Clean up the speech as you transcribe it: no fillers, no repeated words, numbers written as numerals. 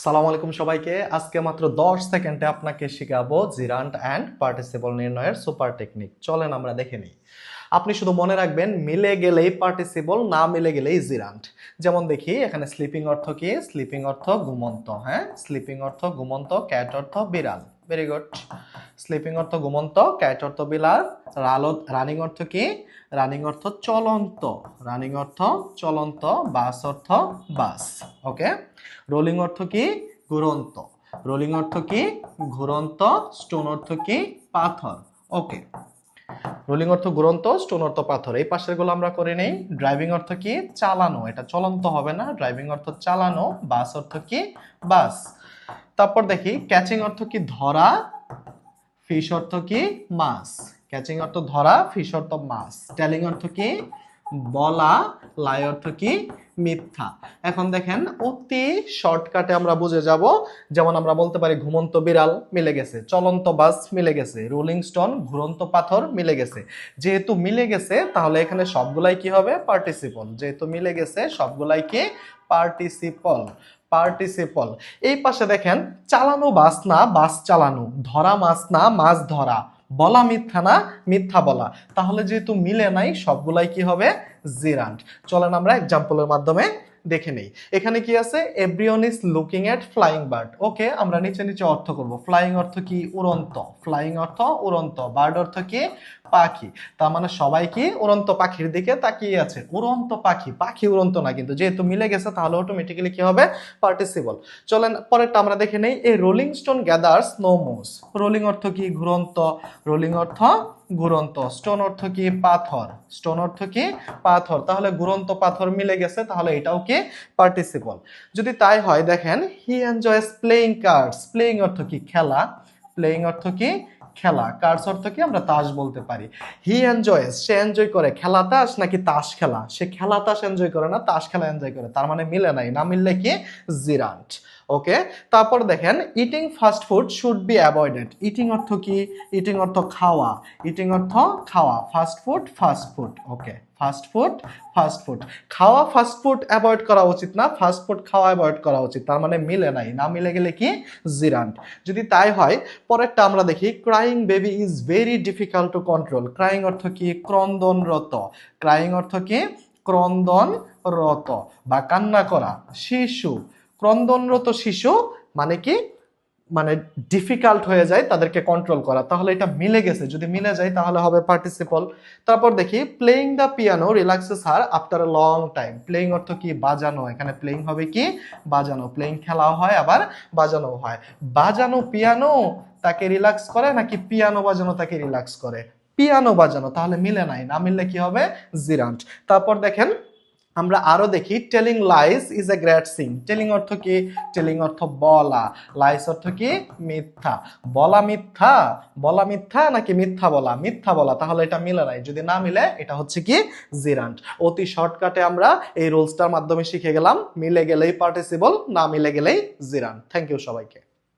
আসসালামু আলাইকুম সবাইকে। আজকে মাত্র 10 সেকেন্ডে আপনাকে শেখাবো জিরান্ট অ্যান্ড পার্টিসিপল নির্ণয়ের সুপার টেকনিক। চলেন আমরা দেখে নিই। আপনি শুধু মনে রাখবেন মিলে গেলেই পার্টিসিপল, না মিলে গেলেই জিরান্ট। যেমন দেখি এখানে স্লিপিং অর্থ কি? স্লিপিং অর্থ ঘুমন্ত। হ্যাঁ, স্লিপিং অর্থ ঘুমন্ত, ক্যাট অর্থ বিড়াল। Very good. স্লিপিং অর্থ ঘুমন্ত, ক্যাট অর্থ বিড়াল। রানিং অর্থ কি? রানিং অর্থ চলন্ত, রানিং অর্থ চলন্ত। বাস অর্থ বাস। ওকে। রোলিং অর্থ কি? ঘুরন্ত। রোলিং অর্থ কি? ঘুরন্ত। স্টোন অর্থ কি? পাথর। ওকে। রোলিং অর্থ ঘুরন্ত, স্টোন অর্থ পাথর। এই পাশের গুলো আমরা করে নেই। ড্রাইভিং অর্থ কি? চালানো। এটা চলন্ত হবে না। ড্রাইভিং অর্থ চালানো। বাস অর্থ কি? বাস। তারপর দেখি ক্যাচিং অর্থ কি? ধরা। ফিশ অর্থ কি? মাছ। ক্যাচিং অর্থ ধরা, ফিশ অর্থ মাছ। টেলিং অর্থ কি? বলা। লাই অর্থ কি? মিথ্যা। এখন দেখেন অতি শর্টকাটে আমরা বুঝে যাব। যেমন আমরা বলতে পারি ঘুমন্ত বিড়াল মিলে গেছে, চলন্ত বাস মিলে গেছে, রোলিং স্টোন ঘুরন্ত পাথর মিলে গেছে। যেহেতু মিলে গেছে তাহলে এখানে সবগুলাই কি হবে? পার্টিসিপল। যেহেতু মিলে গেছে সবগুলাই কি? পার্টিসিপল। পার্টিসিপল। এই পাশে দেখেন চালানো বাস না, বাস চালানো। ধরা মাছ না, মাছ ধরা। বলা মিথ্যা না, মিথ্যা বলা। তাহলে যেহেতু মিলে নাই সবগুলাই কি হবে? জিরান্ট। চলেন আমরা এক্সাম্পলের মাধ্যমে দেখে নেই। এখানে কি আছে? Everyone is looking at flying bird. Okay, আমরা নিচে নিচে অর্থ করব। ফ্লাইং অর্থ কি? উড়ন্ত। ফ্লাইং অর্থ উড়ন্ত। বার্ড অর্থ কি? পাখি। তার মানে সবাই কি উড়ন্ত পাখির দিকে তাকিয়ে আছে। উড়ন্ত পাখি, পাখি উড়ন্ত না, কিন্তু যেহেতু মিলে গেছে তাহলে অটোমেটিক্যালি কি হবে? পার্টিসিপল। চলেন পরেরটা আমরা দেখে নেই। A rolling stone gathers no moves. Rolling অর্থ কি? ঘুরন্ত। রোলিং অর্থ ঘুরন্ত। স্টোন অর্থ কি? পাথর। স্টোন অর্থ কি? পাথর। তাহলে ঘুরন্ত পাথর মিলে গেছে, তাহলে এটাও কি? পার্টিসিপল। যদি তাই হয় দেখেন হি এনজয়স প্লেইং কার্ডস। প্লেইং অর্থ কি? খেলা। প্লেইং অর্থ কি? খেলা। কার্ডস অর্থ কি? আমরা তাস বলতে পারি। হি এনজয়স, সে এনজয় করে খেলা তাস নাকি তাস খেলা? সে খেলা তাস এনজয় করে না, তাস খেলা এনজয় করে। তার মানে মিলে নাই, না মিললে কি? জিরান্ট। ওকে। তারপর দেখেন eating fast food should be avoided. Eating অর্থ কি? ইটিং অর্থ খাওয়া। ইটিং অর্থ খাওয়া। Fast food, fast food. Okay, fast food, fast food. খাওয়া ফাস্ট ফুড অ্যাভয়েড করা উচিত না, ফাস্ট ফুড খাওয়া অ্যাভয়েড করা উচিত। তার মানে মিলে নাই, না মিলে গেলে কি? জিরান্ট। যদি তাই হয় পরেরটা আমরা দেখি। Crying baby is very difficult to control. Crying অর্থ কি? ক্রন্দনরত। ক্রাইং অর্থ কি? ক্রন্দনরত বা কান্না করা শিশু। ক্রন্দনরত শিশু মানে কি? মানে ডিফিকাল্ট হয়ে যায় তাদেরকে কন্ট্রোল করা। তাহলে এটা মিলে গেছে, যদি মিলে যায় তাহলে হবে পার্টিসিপল। তারপর দেখি playing the piano relaxes her after a long time. Playing অর্থ কি? বাজানো। এখানে প্লেইং হবে কি? বাজানো। প্লেইং খেলাও হয় আবার বাজানো হয়। বাজানো পিয়ানো তাকে রিল্যাক্স করে নাকি পিয়ানো বাজানো তাকে রিল্যাক্স করে? পিয়ানো বাজানো। তাহলে মিলে নাই, না মিললে কি হবে? জিরান্ট। তারপর দেখেন আমরা আরো দেখি telling lines is a great Singh. Telling অর্থ কি? টেলিং অর্থ বলা। লাইস অর্থ কি? মিথ্যা। বলা মিথ্যা। বলা মিথ্যা নাকি মিথ্যা বলা? মিথ্যা বলা। তাহলে এটা মিলে নাই, যদি না মিলে এটা হচ্ছে কি? জিরান্ট। অতি শর্টকাটে আমরা এই রুলসটার মাধ্যমে শিখে গেলাম মিলে গেলেই পার্টিসিপল, না মিলে গেলেই জিরান্ট। থ্যাংক ইউ সবাইকে।